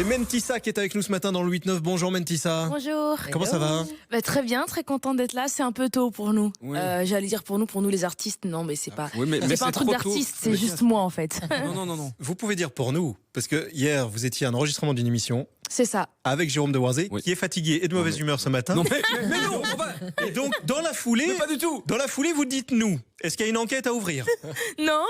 Et Mentissa qui est avec nous ce matin dans le 8-9. Bonjour Mentissa. Bonjour. Comment ça va? Très bien, très contente d'être là. C'est un peu tôt pour nous. Oui. J'allais dire pour nous les artistes. Non, mais c'est pas. Oui, mais c'est pas un c'est truc trop tôt. d'artiste, c'est Mais juste moi en fait. Non. Vous pouvez dire pour nous, parce que hier vous étiez à un enregistrement d'une émission C'est ça. avec Jérôme Devoirzé, Oui. qui est fatigué et de mauvaise humeur ce matin. Non, mais non, on va. Et donc dans la foulée, Mais pas du tout. dans la foulée, vous dites nous. Est-ce qu'il y a une enquête à ouvrir? Non.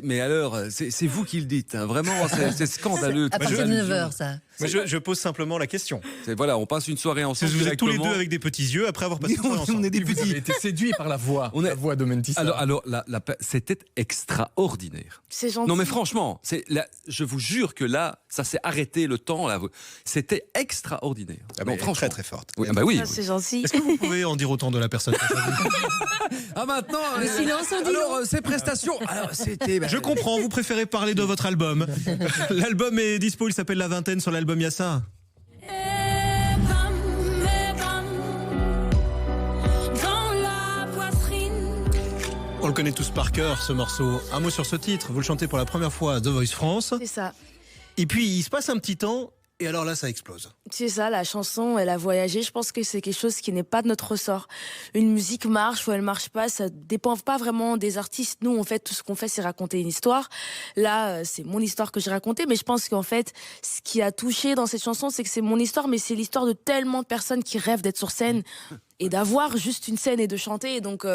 Mais alors, c'est vous qui le dites. Hein. Vraiment, c'est scandaleux. À partir de 9h, ça. Moi, je pose simplement la question. Voilà, on passe une soirée ensemble. Vous êtes tous les deux directement. avec des petits yeux après avoir passé une soirée ensemble. On est des Vous avez petits. été séduit par la voix, la voix de Mentissa. Alors c'était extraordinaire. C'est gentil. Non mais franchement, je vous jure que là, ça s'est arrêté le temps. Là, c'était extraordinaire. Ah, Non, mais franchement. très très forte. Oui, oui. Ah, c'est gentil. Est-ce que vous pouvez en dire autant de la personne? Ah maintenant, Le silence en dit alors ces prestations. Alors c'était. Je comprends, vous préférez parler de votre album. L'album est dispo, il s'appelle La Vingtaine sur l'album Yassa. On le connaît tous par cœur, ce morceau. Un mot sur ce titre, vous le chantez pour la première fois à The Voice France. C'est ça. Et puis, il se passe un petit temps, et alors là, ça explose. C'est ça, la chanson, elle a voyagé. Je pense que c'est quelque chose qui n'est pas de notre ressort. Une musique marche ou elle marche pas, ça dépend pas vraiment des artistes. Nous, en fait, tout ce qu'on fait, c'est raconter une histoire. Là, c'est mon histoire que j'ai racontée, mais je pense qu'en fait, ce qui a touché dans cette chanson, c'est que c'est mon histoire, mais c'est l'histoire de tellement de personnes qui rêvent d'être sur scène et d'avoir juste une scène et de chanter. Et donc,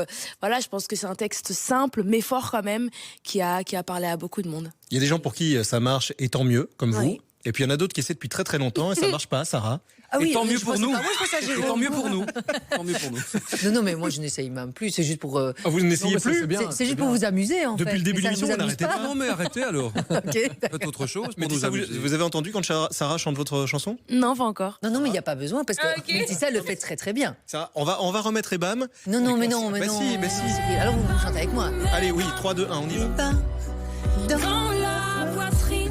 voilà, je pense que c'est un texte simple, mais fort quand même, qui a parlé à beaucoup de monde. Il y a des gens pour qui ça marche, et tant mieux, comme vous. Oui. Et puis, il y en a d'autres qui essaient depuis très très longtemps, et ça marche pas, Sarah. Ah Et tant mieux je pour pensais nous. pas. Moi, je pense à Et Jérôme. tant mieux pour nous. Tant mieux pour nous. Non, mais moi, je n'essaye même plus. C'est juste pour. Ah, vous n'essayez Non, mais ça, plus c'est bien. C'est juste pour vous amuser, en fait. Depuis le début de Mais ça l'émission, vous vous amuse n'arrêtez pas. Non mais arrêtez alors. Ok. Faites autre chose. Pour Mais nous ça, vous, amuser. vous avez entendu quand Sarah chante votre chanson? Non, pas encore. Non, mais il n'y a pas besoin, parce que Mentissa le fait très très bien. Sarah, on va remettre Ebam. Non, mais non. Bah mais si, bah si. Alors, vous chantez avec moi. Allez, oui, 3, 2, 1, on y va.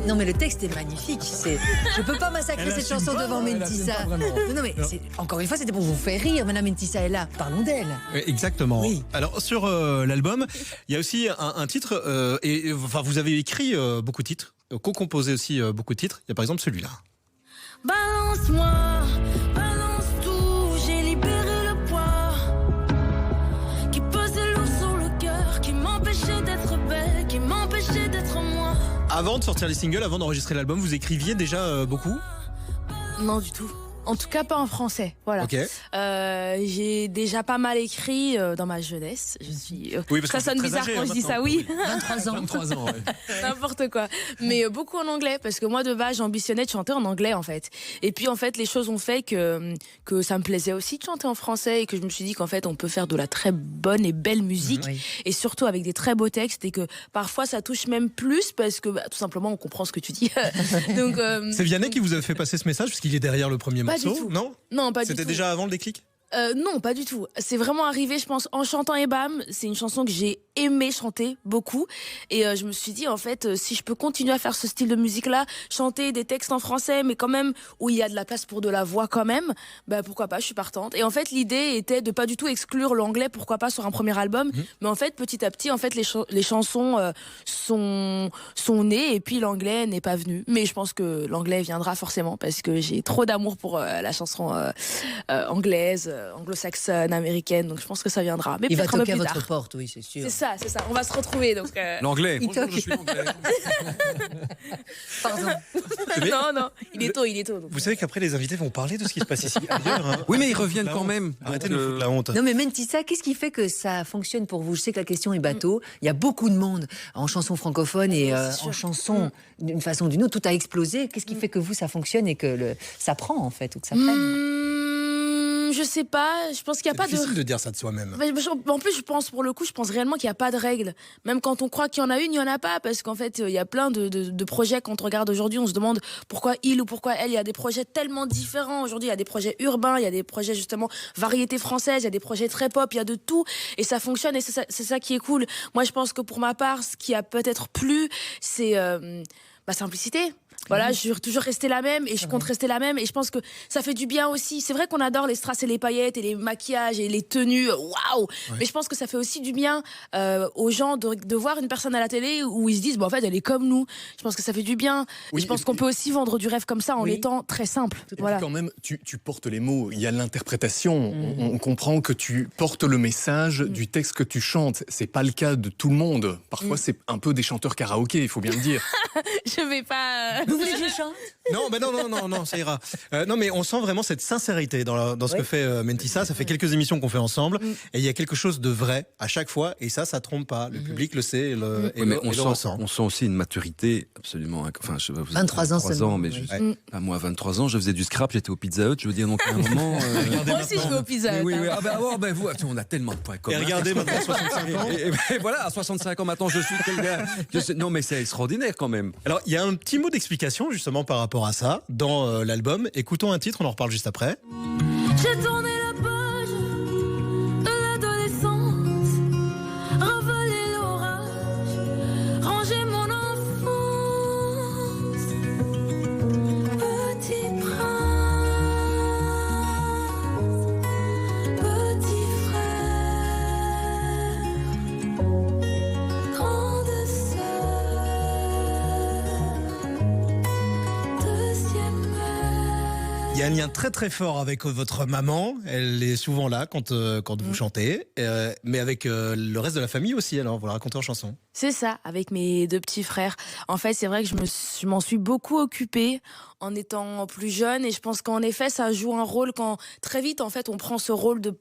Non, mais le texte est magnifique. Je peux pas massacrer cette chanson devant Mentissa. Non, mais encore une fois, c'était pour vous faire rire. Madame Mentissa est là. Parlons d'elle. Exactement. Oui. Alors sur l'album, il y a aussi un titre, enfin vous avez écrit beaucoup de titres, co-composé aussi beaucoup de titres. Il y a par exemple celui-là. Balance-moi, balance tout, j'ai libéré le poids qui pesait lourd sur le cœur, qui m'empêchait d'être belle, qui m'empêchait d'être moi. Avant de sortir les singles, avant d'enregistrer l'album, vous écriviez déjà beaucoup? Non, du tout. En tout cas, pas en français. Voilà. Ok. J'ai déjà pas mal écrit dans ma jeunesse. Je suis. Oui, parce que ça vous êtes sonne très bizarre âgé, quand hein, je dis ça, maintenant. oui. 23 ans. 23 ans, ouais. N'importe quoi. Mais beaucoup en anglais, parce que moi, de base, j'ambitionnais de chanter en anglais, en fait. Et puis, en fait, les choses ont fait que ça me plaisait aussi de chanter en français et que je me suis dit qu'en fait, on peut faire de la très bonne et belle musique Oui. et surtout avec des très beaux textes et que parfois, ça touche même plus parce que, tout simplement, on comprend ce que tu dis. Donc, C'est Vianney qui vous a fait passer ce message parce qu'il est derrière le premier Pas du morceau, tout. non? non, pas du tout. C'était déjà avant le déclic? Non, pas du tout. C'est vraiment arrivé, je pense, en chantant Ebam. C'est une chanson que j'ai aimé chanter beaucoup. Et je me suis dit, en fait, si je peux continuer à faire ce style de musique-là, chanter des textes en français, mais quand même, où il y a de la place pour de la voix quand même, bah pourquoi pas, je suis partante. Et en fait, l'idée était de pas du tout exclure l'anglais, pourquoi pas, sur un premier album. Mais en fait, petit à petit, en fait, les chansons sont nées et puis l'anglais n'est pas venu. Mais je pense que l'anglais viendra forcément parce que j'ai trop d'amour pour la chanson anglaise, anglo-saxonne, américaine, donc je pense que ça viendra. Mais Il va peut-être un peu toquer à plus votre tard. porte, oui, c'est sûr. C'est ça, on va se retrouver. Donc, L'anglais. Il Bonjour, toque. je suis l'anglais. Pardon. Mais- non, il est tôt. Donc. Vous savez qu'après les invités vont parler de ce qui se passe ici ailleurs. Hein. Oui, mais ils Arrêtez de reviennent foutre la quand honte. même. Arrêtez Donc, de nous foutre la honte. Non, mais Mentissa, qu'est-ce qui fait que ça fonctionne pour vous? Je sais que la question est bateau. Il y a beaucoup de monde en chanson francophone et Oui, c'est sûr. en chanson d'une façon ou d'une autre. Tout a explosé. Qu'est-ce qui fait que vous, ça fonctionne et que ça prend, en fait, ou que ça prenne? Je sais pas, je pense qu'il n'y a C'est pas difficile de... de dire ça de soi-même. En plus, je pense réellement qu'il n'y a pas de règle. Même quand on croit qu'il y en a une, il n'y en a pas. Parce qu'en fait, il y a plein de projets. Quand on regarde aujourd'hui, on se demande pourquoi il ou pourquoi elle. Il y a des projets tellement différents. Aujourd'hui, il y a des projets urbains, il y a des projets justement variété française, il y a des projets très pop, il y a de tout. Et ça fonctionne et c'est ça qui est cool. Moi, je pense que pour ma part, ce qui a peut-être plu, c'est... simplicité. Voilà, je suis toujours restée la même et je compte rester la même. Et je pense que ça fait du bien aussi. C'est vrai qu'on adore les strass et les paillettes et les maquillages et les tenues. Waouh! Mais je pense que ça fait aussi du bien aux gens de voir une personne à la télé où ils se disent, en fait, elle est comme nous. Je pense que ça fait du bien. Oui, et je pense qu'on peut aussi vendre du rêve comme ça en étant très simple. Et Voilà. puis quand même, tu portes les mots, il y a l'interprétation. On comprend que tu portes le message du texte que tu chantes. C'est pas le cas de tout le monde. Parfois, c'est un peu des chanteurs karaoké, il faut bien le dire. Je vais pas. Vous voulez que je chante? Non, ça ira. Non, mais on sent vraiment cette sincérité dans ce que fait Mentissa. Ça fait quelques émissions qu'on fait ensemble et il y a quelque chose de vrai à chaque fois et ça trompe pas. Le public le sait et le ressent. On sent aussi une maturité absolument. Enfin, je sais pas, vous avez 23 ans seulement. mais moi, à 23 ans, je faisais du scrap, j'étais au Pizza Hut. Je veux dire, donc à un moment. Moi aussi, je vais au Pizza Hut. Oui. Vous, on a tellement de points communs. Et regardez maintenant 65 ans. Et voilà, à 65 ans maintenant, je suis quelqu'un. Non, mais c'est extraordinaire quand même. Alors, il y a un petit mot d'explication justement par rapport à ça dans l'album. Écoutons un titre, on en reparle juste après. J'ai tourné la page de l'adolescence, ravalé l'orage, rangé mon enfance. Petit prince, petit frère, grande sœur, deuxième mère. Il y a un lien très très fort avec votre maman. Elle est souvent là quand vous chantez, mais avec le reste de la famille aussi. Alors, vous la racontez en chanson. C'est ça, avec mes 2 petits frères. En fait, c'est vrai que je m'en suis beaucoup occupée en étant plus jeune et je pense qu'en effet, ça joue un rôle quand très vite, en fait, on prend ce rôle de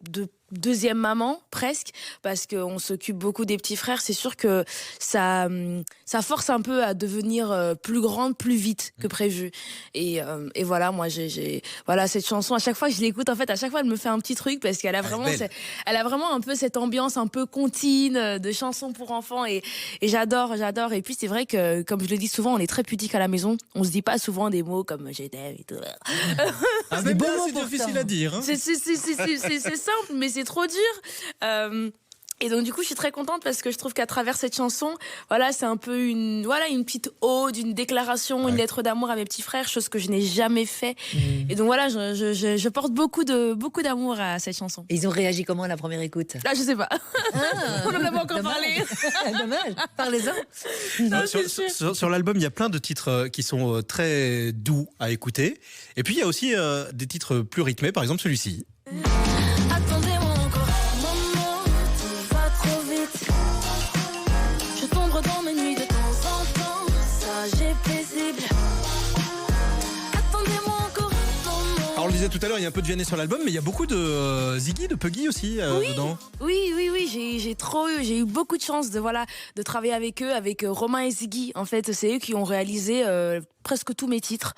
deuxième maman, presque, parce qu'on s'occupe beaucoup des petits frères. C'est sûr que ça force un peu à devenir plus grande, plus vite que prévu. Et voilà, moi, voilà, cette chanson, à chaque fois que je l'écoute, en fait, à chaque fois, elle me fait un petit truc parce qu'elle a vraiment, elle a vraiment un peu cette ambiance un peu comptine de chansons pour enfants et j'adore. Et puis, c'est vrai que, comme je le dis souvent, on est très pudique à la maison. On se dit pas souvent des mots comme je t'aime et tout. C'est difficile à dire. Hein. C'est simple, mais c'est trop dur. Et donc du coup, je suis très contente parce que je trouve qu'à travers cette chanson, voilà, c'est un peu une petite ode, une déclaration, une lettre d'amour à mes petits frères, chose que je n'ai jamais fait. Et donc voilà, je porte beaucoup d'amour à cette chanson. Et ils ont réagi comment à la première écoute? Là, je sais pas. On en a pas encore parlé. Dommage. Parlez-en. Sur l'album, il y a plein de titres qui sont très doux à écouter. Et puis il y a aussi des titres plus rythmés, par exemple celui-ci. Attendez-moi encore un moment, tout va trop vite. Je sombre dans mes nuits de temps en temps, sage et paisible. Attendez-moi encore un moment. Alors on le disait tout à l'heure, il y a un peu de Vianney sur l'album, mais il y a beaucoup de Ziggy, de Puggy aussi dedans. Oui, j'ai eu beaucoup de chance de travailler avec eux, avec Romain et Ziggy. En fait, c'est eux qui ont réalisé presque tous mes titres,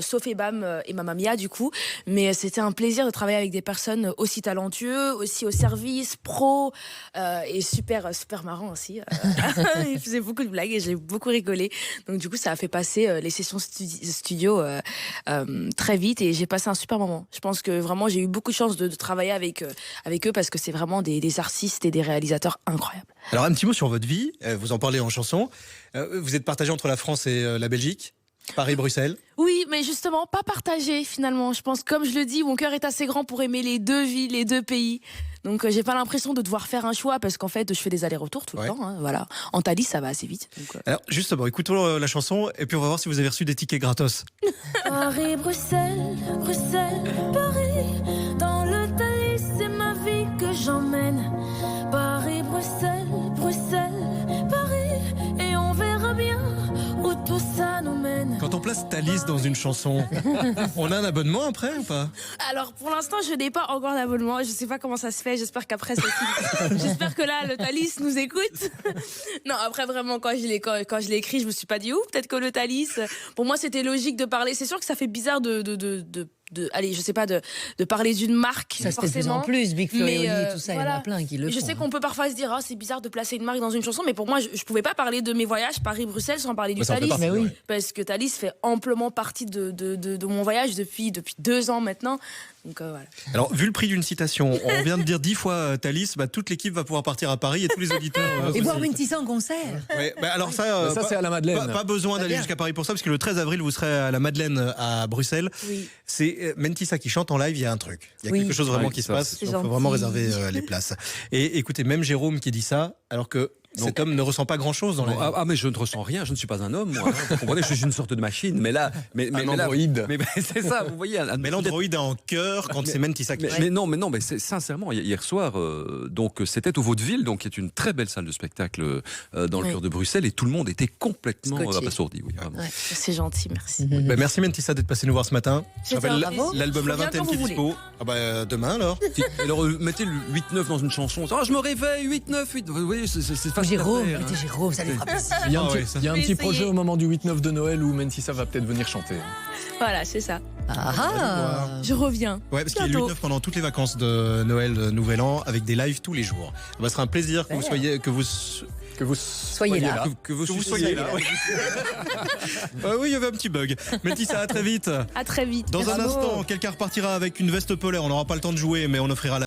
sauf Ebam et Mamma Mia du coup. Mais c'était un plaisir de travailler avec des personnes aussi talentueuses, aussi au service, pro et super marrant aussi. Ils faisaient beaucoup de blagues et j'ai beaucoup rigolé. Donc du coup, ça a fait passer les sessions studio très vite et j'ai passé un super moment. Je pense que vraiment, j'ai eu beaucoup de chance de travailler avec eux parce que c'est vraiment des artistes et des réalisateurs incroyables. Alors un petit mot sur votre vie, vous en parlez en chanson. Vous êtes partagé entre la France et la Belgique, Paris-Bruxelles. Oui, mais justement, pas partagé finalement. Je pense, comme je le dis, mon cœur est assez grand pour aimer les 2 villes, les 2 pays. Donc j'ai pas l'impression de devoir faire un choix parce qu'en fait, je fais des allers-retours tout le temps. Hein, voilà. En Thalys, ça va assez vite. Donc, Alors justement, écoutons la chanson et puis on va voir si vous avez reçu des tickets gratos. Paris, Bruxelles, Bruxelles, Paris. Dans le Thalys, c'est ma vie que j'emmène. Paris, Bruxelles, Bruxelles, Paris. Et on verra bien où tout ça nous mène. Quand on place Thalys dans une chanson, on a un abonnement après ou pas? Alors pour l'instant, je n'ai pas encore d'abonnement. Je sais pas comment ça se fait. J'espère qu'après, j'espère que là, le Thalys nous écoute. Non, après vraiment, quand je l'ai écrit, je me suis pas dit peut-être que le Thalys. Pour moi, c'était logique de parler. C'est sûr que ça fait bizarre de allez, je sais pas, de parler d'une marque. Ça se fait de plus en forcément. plus, Big Flo et Mais, Oli, tout ça, il y en a voilà. plein qui le Je font. sais qu'on peut parfois se dire, c'est bizarre de placer une marque dans une chanson, mais pour moi, je pouvais pas parler de mes voyages Paris-Bruxelles sans parler du Ça en fait Thalys. partie, Mais oui. ouais. Parce que Thalys fait amplement partie de mon voyage depuis 2 ans maintenant. Donc voilà. Alors, vu le prix d'une citation, on vient de dire 10 fois Thalys, toute l'équipe va pouvoir partir à Paris et tous les auditeurs. Et voir aussi. Mentissa en concert. Ouais, alors ça, Mais ça, c'est à la Madeleine. Pas besoin d'aller bien. jusqu'à Paris pour ça, parce que le 13 avril, vous serez à la Madeleine à Bruxelles. Oui. C'est Mentissa qui chante en live, il y a un truc. Il y a Oui. quelque chose vraiment Ouais, qui se ça, passe. c'est Il faut gentil. vraiment réserver les places. Et écoutez, même Jérôme qui dit ça, alors que cet homme ne ressent pas grand-chose dans la vie. Mais je ne ressens rien, je ne suis pas un homme, moi. Vous comprenez, je suis une sorte de machine. Mais là, Un androïde. Mais c'est ça, vous voyez. Mais l'android a en cœur quand c'est Mentissa qui chante. Mais non, mais sincèrement, hier soir, donc c'était au Vaudeville, donc qui est une très belle salle de spectacle dans le Oui. cœur de Bruxelles, et tout le monde était complètement Scotché. abasourdi. Oui, vraiment. Ouais, c'est gentil, merci. Merci Mentissa d'être passé nous voir ce matin. Je C'était rappelle un bravo. l'album Je La reviens Vingtaine quand qui est vous dispo. Demain alors. Alors, mettez le 8-9 dans une chanson. Ah, je me réveille, 8-9, 8. Vous voyez, c'est facile à Jérôme, faire, hein. mettez Jérôme, ça les fera plaisir. Il y a un Ah petit, ouais, ça. il y a un Je vais petit essayer. projet au moment du 8-9 de Noël où Mentissa va peut-être venir chanter. Voilà, c'est ça. Ah ah. Je reviens. Ouais, parce qu'il y a Bientôt. le 8-9 pendant toutes les vacances de Noël, de Nouvel An, avec des lives tous les jours. Ce sera un plaisir que vous soyez, que vous Soyez là. Que vous soyez là. Oui. Oui, il y avait un petit bug. Mentissa, à très vite. À très vite. Dans un Bravo. instant, quelqu'un repartira avec une veste polaire. On n'aura pas le temps de jouer, mais on offrira la